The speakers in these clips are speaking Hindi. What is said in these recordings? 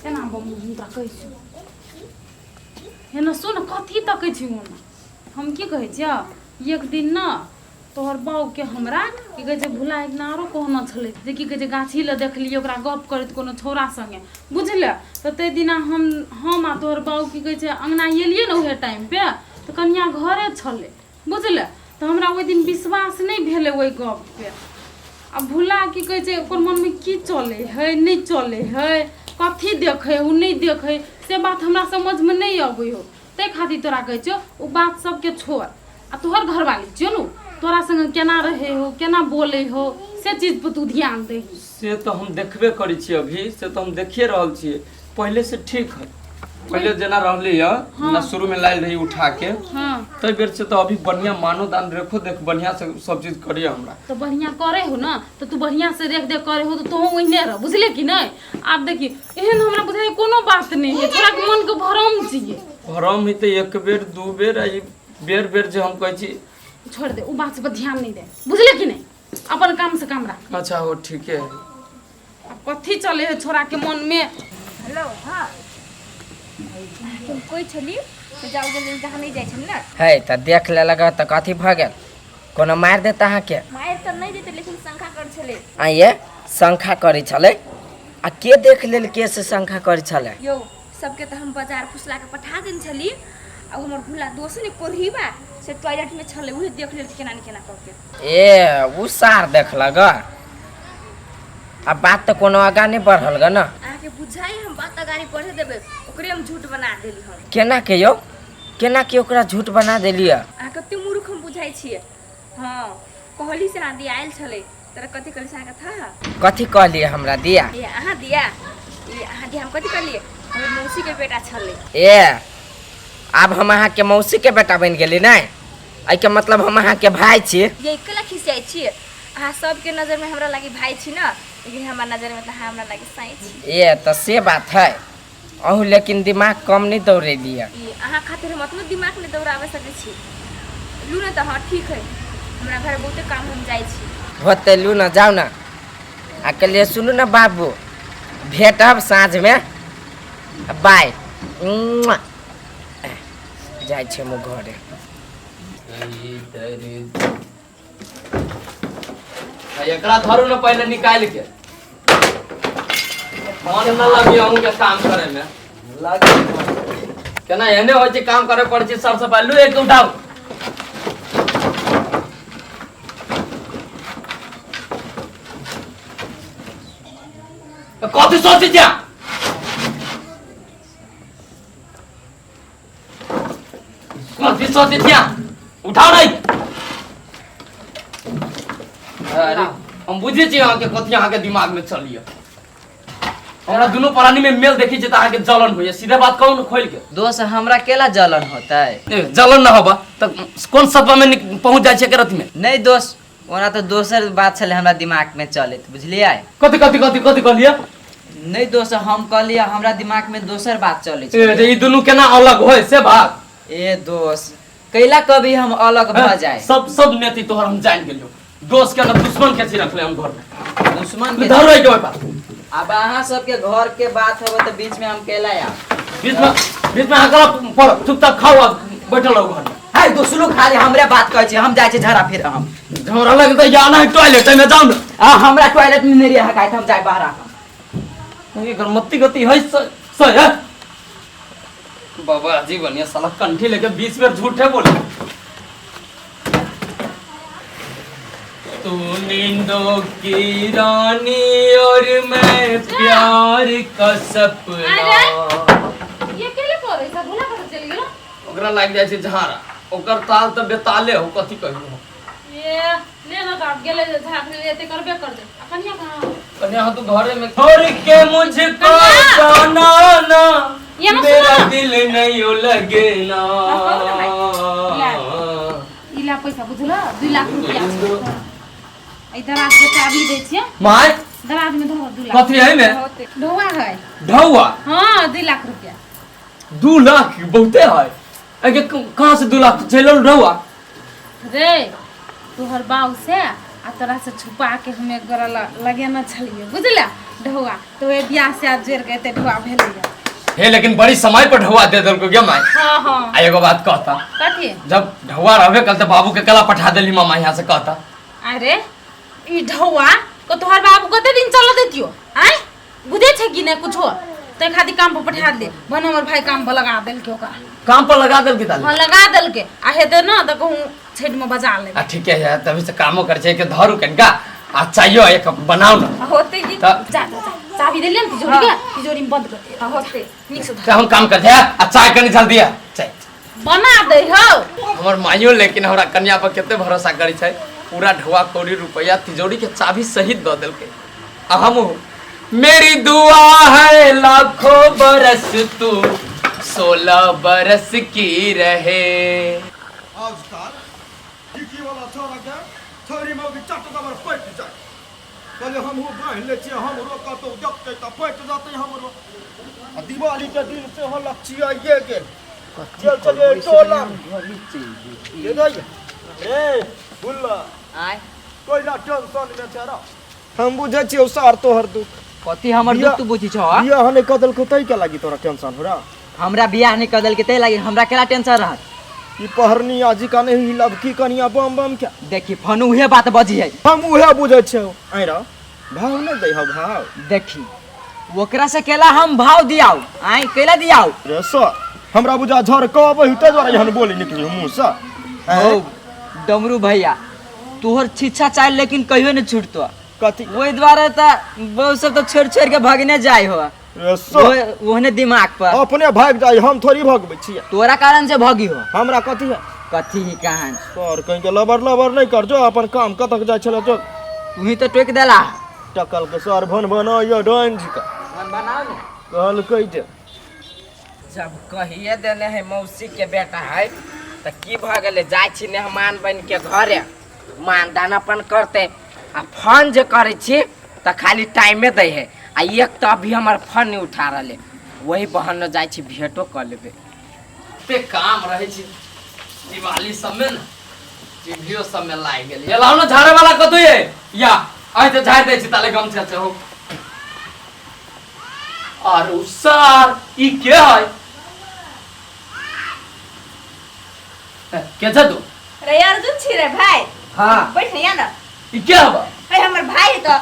केना बम तकै छी हे न सुन कथी तकै छी हम की कहै छियै एक दिन न तोहर बाऊ के हमरा की कहै छै भुला एक नारो कहना छलै जे की कहै छै गाछी ल देखलियै ओकरा गप करैत कोनो छौरा संगे बुझले तऽ तै दिना हम आ तोहर बाऊ की कहै छै अंगना एलियै न उहे टाइम पे तऽ कन्या घरे छलै बुझले तऽ हमरा ओइ दिन विश्वास नहीं भेलै ओइ गप पे अब भुला की कहै छै ओकर मन में की चले है नहीं चले है कथी देखे उ नहीं देखे से बात हमरा समझ में नहीं अबै हो तै खातिर तोरा कहै छियौ उ बात सबके छोड़ आ तोहर घरवाली छियौ नु तोरा संग केना रहे हो केना बोले हो से चीज पर तू ध्यान दे से तो हम देखबे करै छी अभी से तो हम देखिए रहल छी पहले से ठीक है पहले जना रहले हाँ। ना शुरू में लाइल रही उठा के हां तै बेर से तो अभी बढ़िया मानो दान रखो देख बढ़िया से सब चीज करिए हमरा तो बढ़िया करे हो ना तो तू बढ़िया से देख देख करे हो तो तू ओइने रह बुझले कि नहीं आप देखी एहन हमरा बुझाय कोनो बात नहीं है थोड़ा के मन के भरम छिए भरम ही तो एक बेर दू बेर आ बेर बेर जे हम कहै छी छोड़ दे उ बात पर ध्यान नहीं दे बुझले कि नहीं अपन काम से काम रख अच्छा हो ठीक है अब कथी चले है छोरा के मन में हेलो हां तुम कोई छली तो जाओ जल्दी कहां नहीं जाय छन ना है त देख ले लगा त कथी भ गेल कोनो मार देता हा के मार त नहीं देते लेकिन शंका कर छले आ ये शंका करै छले आ के देख लेल के से शंका करै छले यो सबके त हम बाजार फुसला के पठा देन छली अब हमर भूला दोस्त ने कोरहीबा से टॉयलेट में छले उहे देख लेल केना केना क के ए उ सार देख लगा अब बात त कोनो आगा नहीं बढ़ल ग ना आके बुझाई हम बात गाड़ी पढ़े देबे ओकरे हम झूठ बना देली हम केना के यो केना के ओकरा झूठ बना देलिया आ कते मूर्ख हम बुझाई छिए हां कहली से ना दी आइल छले तोरा कथि कहली से का था कथी कहलिए हमरा दिया ये आहा दिया हम कथि कहलिए हमर मौसी के बेटा छले ए अब हम अहाँ के मौसी के बेटा बन गेली नहीं आई के मतलब हम अहाँ के भाई छी ये कला खिसियाई छी अहाँ सबके नजर में हमरा लागी भाई छी ना लेकिन हमार नजर में त हमरा लागी साई छी ये तो से बात है अहू लेकिन दिमाग कम नहीं दौड़े लिया ये अहाँ खातिर हम अपनो दिमाग में दौड़ावे सके छी लू ना त हां ठीक है हमरा घर बहुते काम हम जाई छी होते लू ना जाओ ना अकेले सुनू ना बाबू भेटब साँझ में बाय जाय छे मो घरे एकरा धरू न पहले निकाल के मन न लगी हम के काम करे में लगे केना एने होय छै काम करे पड़ छै सबसे पहले एक उठाओ कथी सोची जा कथी सोची जा उठाओ नहीं अरे हम बुझे छी अहाँ के कथी अहाँ के दिमाग में चलिए हमरा दोनों प्राणी में मेल देखी छै त अहाँ के जलन होय सीधे बात कहू न खोल के दोस्त हमरा केला जलन होता है जलन न होबा त कोन सत्व में पहुंच जाय छै करत में नहीं दोस्त ओना तो दोसर बात छले हमरा दिमाग में चले बुझलिए कथी कथी कथी कथी कहलिए नहीं दोस्त हम कहलिए हमरा दिमाग में दोसर बात चले छै ई दोनों केना अलग होय से बात ए दोस्त कैला कभी हम अलग भ जाए सब नेती तोहर हम जान गेलियो दोस्त के न दुश्मन के छी रखले हम घर में दुश्मन के धर रही के पास अब अहाँ सबके घर के बात होबे तो बीच में हम केला या बीच में अकला पर चुपचाप खाओ बैठल रहो घर में हाय दोस्तों खाली हमरे बात कहै छी हम जाय छी झरा फिर हम हमरा लगे त जाना है टॉयलेट में जाऊ न हमरा टॉयलेट में नहीं रह का हम जाय बाहर ये गरमती गति है सही है बाबा जी बनिया साला कंठी लेके 20 बार झूठे बोले तू नींदों की रानी और मैं प्यार का सपना ये केले करे सब भुला कर चल गेलो ओकरा लाग जाय छै झारा ओकर ताल त बेताले हो कथी कहू ये ले ना काट गेले झाक ले एते करबे कर दे कन्या कहां कन्या तू घरे में छोड़ के मुझको जाना ना मेरा दिल नहीं लगे ना इला पैसा बुझला 2 लाख रुपया इधर आज के चाबी दे छिए माय दराज में धो 2 लाख कथी है में ढौआ है ढौआ हां 2 लाख रुपया 2 लाख बहुते है अगे कहां से 2 लाख चलो ढौआ रे तोहर बाऊ से आ तोरा से छुपा के हमें गरा लगे न छलिए बुझला ढौआ तो ये बियाह से आज जोड़ के ढौआ भेल हे लेकिन बड़ी समय पर ढौआ दे देलको गे माई। हाँ हाँ आ एगो बात कहता, कथी? जब ढौआ रहबे कल तो बाबू के कला पठा देली मामा यहाँ से कहता। अरे ई ढौआ को तोहर बाबू कते दिन चल देतियो आय बुझे छे कि नहीं कुछो ते खादी काम पर पठा दे बन हमर भाई काम पर लगा देल के ओकरा काम पर लगा देल के ताले। हां लगा देल के आ हेते न त कहूं छेड में बजा ले। ठीक है तभी से कामो कर छे के धरू कनका आ चाहिए एक बनाओ ना होते की जा जा चाबी दे लेन तिजोरी के तिजोरी में बंद कर दे होते निक से तो हम काम कर दे आ चाय कनी चल दिया चाय बना दे हो हमर माइयो लेकिन हमरा कन्या पर केते भरोसा करी छै। पूरा ढौआ कौड़ी रुपया तिजोरी के चाबी सहित द देल के। आ हम मेरी दुआ है लाखों बरस तू 16 बरस की रहे। आजकल टिकी वाला छोरा के छोरी में भी चट कबर पैट जाए पहले हम हो बांध ले छिए हम रोका तो जब त पैट जाते हमरो। दिवाली के दिन से हो लक्ष्य ये के चल चले टोला ये गई ए बुल्ला आय कोई ना टेंशन में तेरा हम बुझे छिए सार तोहर दुख कथी हमर दुख तू बुझी छ? ये हने कदल को तई के लागी तोरा टेंशन हो रहा। हमरा बियाह नहीं कदल के तै लागी हमरा केला टेंशन रहत? ई पहरनी आजी का नहीं लबकी कनिया बम बम क्या देखी फन उहे बात बजी है। हम उहे बुझे छिए आइरा भाव नहीं दे हो भाव देखी ओकरा से केला हम भाव दियाऊ आय केला दियाऊ रे सर हमरा बुझा झर कहबै ते द्वारा यहन बोली निकली मुंह से ओ डमरू भैया तोहर छिछा चाल लेकिन कहियो नहीं छूटतो कथी ओहि द्वारा त बहुत सब तो छोड़ छोड़ के भागने जाय हो रे सर ओहने दिमाग पर अपने भाग जाई हम थोड़ी भगबै छिए तोरा कारण से भागी हो। हमरा कथी है कथी ही कहान सर कहीं के लबर लबर नहीं कर जो अपन काम कतक जाय छले जो तू ही तो टोक देला टकल के सर भन बना यो डांज का हम बनाओ ने कहल कह दे जब कहिए देने है मौसी के बेटा है तो की भ गेले जाय छी मेहमान बन के घरे मानदान अपन करते आ फोन जे करे छी तो खाली टाइमे दे है आ एक तो अभी हमार फोन नहीं उठा रहे वही बहन न जाय छी भेटो कर लेबे पे काम रहे छी दिवाली सब में ना टीवीओ सब में लाग गेल ये लाओ ना झाड़े वाला कतु ये या आइ तो झाड़ दे छी ताले गम से हो। और सर ई के है के जा तू रे अर्जुन छी रे भाई हां बैठ नहीं ना ई के हबा ए हमर भाई तो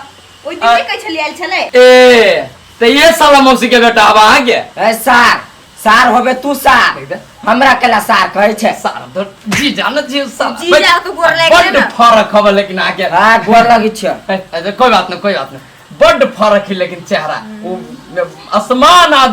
ओइ दिन के छली आइल छले ए तो ये साला मौसी के बेटा हबा आ गे ए सार सार होबे तू सार हमरा केला सार कहे छे सार तो जी जान जी साला जी जा तो गोर लाग बड़ फरक हबा लेकिन आगे हां गोर लगी छे कोई बात नहीं बड़ फरक है लेकिन चेहरा वो आसमान आ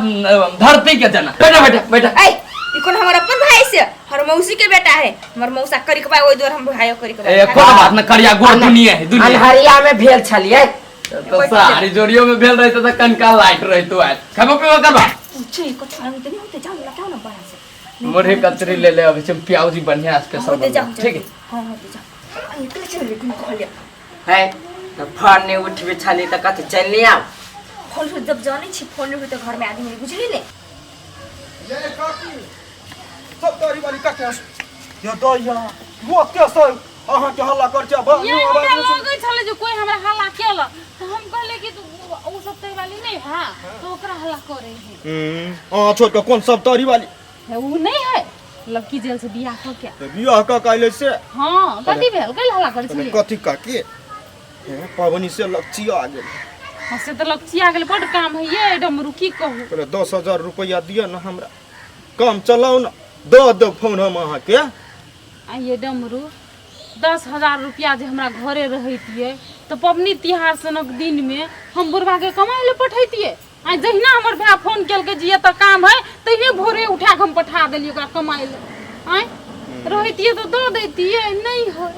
धरती के जना बैठा बैठा बैठा ए ई कोन हमर अपन भाई से हर मौसी के बेटा है हमर मौसा करी के भाई ओइ दोर हम भाइयो करी के ए कोई बात न करिया गोर दुनिया है दुनिया अनहरिया में भेल छलिए तो सारी जोड़ियों में भेल रही तो कनका लाइट रही तो आज खबो पे करबा पूछे को छान तो नहीं होते जाओ लगाओ ना बड़ा से मोरे कचरी ले ले अभी से प्याज ही बढ़िया स्पेशल होते जाओ ठीक है हां होते जाओ निकल चले तुम कहलिया है तो फोन नहीं उठबे छली त कथि चल नहीं आओ फोन से जब जाने छी फोन में तो घर में आदमी बुझली ने ये काकी सब तोरी वाली काके ये दो या वो कैसे अहाँ के हल्ला कर जा ये हमरा लगे छले जो कोई हमरा हल्ला केला तो हम कहले कि तू ओ सब तय वाली नहीं हां तो ओकरा हल्ला करे है हां छोड़ के कौन सब तोरी वाली है वो नहीं है लड़की जेल से बियाह हो क्या ते बियाह का काइले से हां कथी भेल कल हल्ला कर तने छली कथि काके पावनी से लक्ष्य आ गेल हसे तो लक्ष्य आ गेल बड़ काम है ये डमरू की कहू पहले 10,000 रुपया दिया ना हमरा काम चलाओ ना दो फोन हम अहाँ के आ ये डमरू 10,000 रुपया जे हमरा घरे रहतिए तो पबनी तिहार सनक दिन में हम बुढ़वा के कमाई ले पठैतिए आ जहिना हमर भाई फोन केल के जिए त काम है तहिने भोरे उठा के हम पठा देलिए ओकरा कमाई ले आय रहतिए तो दो देतिए नहीं है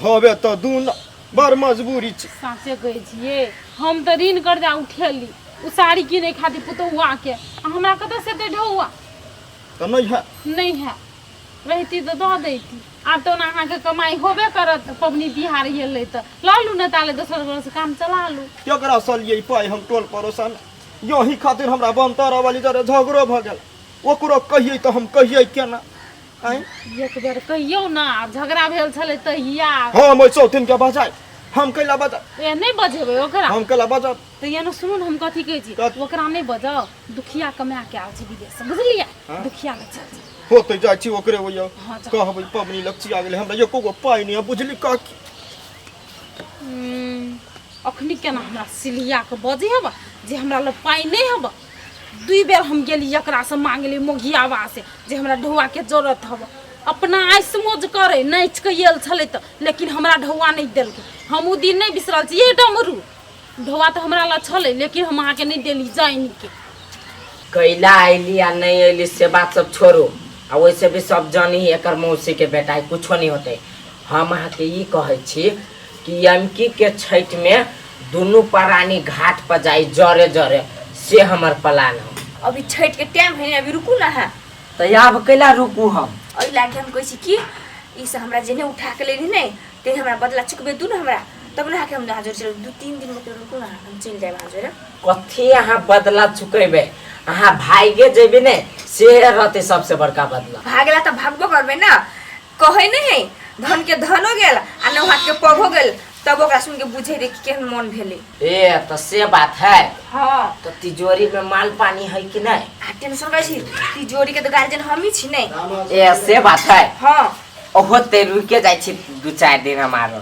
होबे तो दून बड़ मजबूरी छै सासे कहै छिए हम त ऋण कर्जा उठेली उ साड़ी किने खातिर पुतौआ के आ हमरा कत से दे ढौआ तो नहीं है रहती तो दो देती आब तो ना अहाँ के कमाई होबे करत पबनी तिहार एले त लालू न ताले दोसर से काम चला लू केकरा सलिए पाई हम टोल पड़ोसन यही खातिर हमरा बनतर वाली जरे झगड़ो भ गेल ओकरो कहिए तो हम कहिए केना आइ एक बेर कहियो ना झगड़ा भेल छले तहिया हम ओइ सौतिन के बजाय हम कैला बजा ए नहीं बजेबे ओकरा हम कैला बजा तो ये न सुनू न हम कथी कहै छी कथी? ओकरा नहीं बजाओ दुखिया कमा के आउ छी विदेश से बुझलिए हाँ? दुखिया के चल होते जाइ छी ओकरे होइया हाँ, जा। कहबै पबनी लक्ष्य आ गेलै हमरा एको गो पाइ नहीं बुझली का की अखनी केना हमरा सिलिया के बजे हबा जे हमरा ल पाई नहीं हबा दुई बेर हम गेली एकरा से मांगली मोगियावा से जे हमरा ढौआ के जरूरत हबा अपना आइस मौज करे नाच के आयल छले त लेकिन हमरा ढौआ नहीं देलकै हम उ दिन नहीं बिसरल छी ये डमरू ढौआ तो हमरा ल छले लेकिन हम अहाँ के नहीं देली जाइन के कैला अइली आ नहीं अइली से बात सब छोड़ो आ वैसे भी सब जानी एकर मौसी के बेटा है कुछो नहीं होते हम अहाँ के ई कहै छी कि अमकी के छठ में दोनों प्राणी घाट पर जाई जरे जरे से हमर प्लान है। अभी छठ के टाइम है अभी रुकू ना है तो अब कैला रुकू हम और लागे हम कहै छी कि ई से हमरा जेने उठा के लेली नहीं ते हमरा बदला चुकबे दू ना हमरा तब ना के हम हाजिर चल 2-3 दिन में रुकू ना हम चल जाए हाजिर कथी अहाँ बदला चुकेबे अहाँ भागे जेबे ने से रहते सबसे बड़का बदला भागला त भागबो करबे ना कहै नहीं है धन के धन हो गेल आ नौ हाथ के पग हो गेल तब ओकरा सुन के बुझे रे कि केहन मन भेले ए तो से बात है हां तो तिजोरी में माल पानी है कि नहीं आ टेंशन कै छी तिजोरी के तो गार्जियन हम ही छी नहीं ए से बात है हां ओहो ते रुके जाय छी 2-4 दिन हमारो